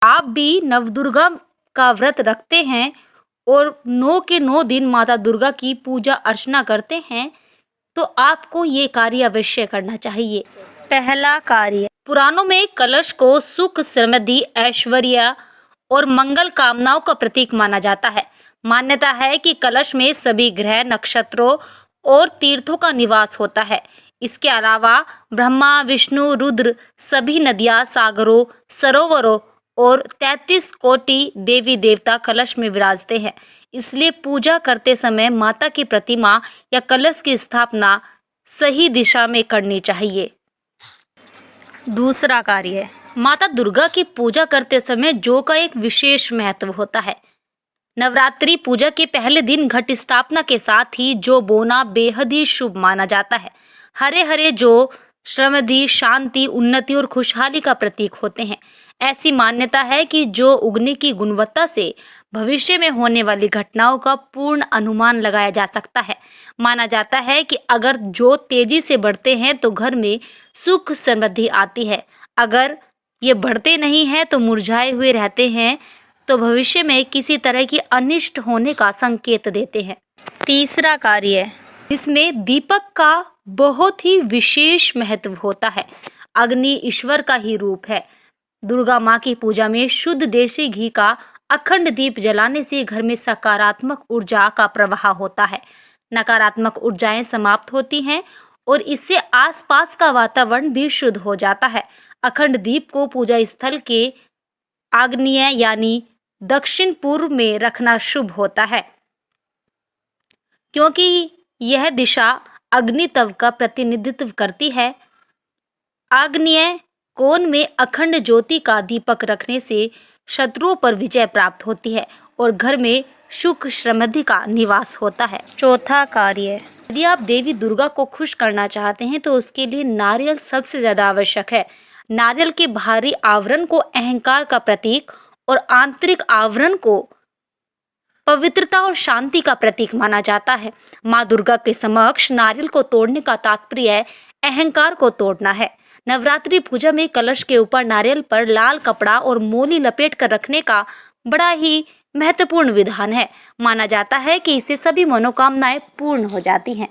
आप भी नवदुर्गा का व्रत रखते हैं और 9 के 9 दिन माता दुर्गा की पूजा अर्चना करते हैं, तो आपको ये कार्य अवश्य करना चाहिए। पहला कार्य, पुराणों में कलश को सुख, समृद्धि, ऐश्वर्य और मंगल कामनाओं का प्रतीक माना जाता है। मान्यता है कि कलश में सभी ग्रह, नक्षत्रों और तीर्थों का निवास होता है। इसके अलावा ब्रह्मा, विष्णु, रुद्र, सभी नदियाँ, सागरों, सरोवरों और 33 कोटि देवी देवता कलश में विराजते हैं। इसलिए पूजा करते समय माता की प्रतिमा या कलश की स्थापना सही दिशा में करनी चाहिए। दूसरा कार्य, माता दुर्गा की पूजा करते समय जौ का एक विशेष महत्व होता है। नवरात्रि पूजा के पहले दिन घट स्थापना के साथ ही जौ बोना बेहद ही शुभ माना जाता है। हरे हरे जौ समृद्धि, शांति, उन्नति और खुशहाली का प्रतीक होते हैं। ऐसी मान्यता है कि जौ उगने की गुणवत्ता से भविष्य में होने वाली घटनाओं का पूर्ण अनुमान लगाया जा सकता है। माना जाता है कि अगर जौ तेजी से बढ़ते हैं तो घर में सुख समृद्धि आती है। अगर ये बढ़ते नहीं हैं तो मुरझाए हुए रहते हैं तो भविष्य में किसी तरह की अनिष्ट होने का संकेत देते हैं। तीसरा कार्य, इसमें दीपक का बहुत ही विशेष महत्व होता है। अग्नि ईश्वर का ही रूप है। दुर्गा माँ की पूजा में शुद्ध देसी घी का अखंड दीप जलाने से घर में सकारात्मक ऊर्जा का प्रवाह होता है। नकारात्मक ऊर्जाएं समाप्त होती हैं और इससे आसपास का वातावरण भी शुद्ध हो जाता है। अखंड दीप को पूजा स्थल के आग्नेय यानी दक्षिण पूर्व में रखना शुभ होता है, क्योंकि यह दिशा अग्नि तत्व का प्रतिनिधित्व करती है। आग्नेय कोण में अखंड ज्योति का दीपक रखने से शत्रुओं पर विजय प्राप्त होती है और घर में सुख समृद्धि का निवास होता है। चौथा कार्य, यदि आप देवी दुर्गा को खुश करना चाहते हैं तो उसके लिए नारियल सबसे ज्यादा आवश्यक है। नारियल के बाहरी आवरण को अहंकार का प्रतीक और आंतरिक आवरण को पवित्रता और शांति का प्रतीक माना जाता है। माँ दुर्गा के समक्ष नारियल को तोड़ने का तात्पर्य अहंकार को तोड़ना है। नवरात्रि पूजा में कलश के ऊपर नारियल पर लाल कपड़ा और मोली लपेट कर रखने का बड़ा ही महत्वपूर्ण विधान है। माना जाता है कि इससे सभी मनोकामनाएं पूर्ण हो जाती हैं।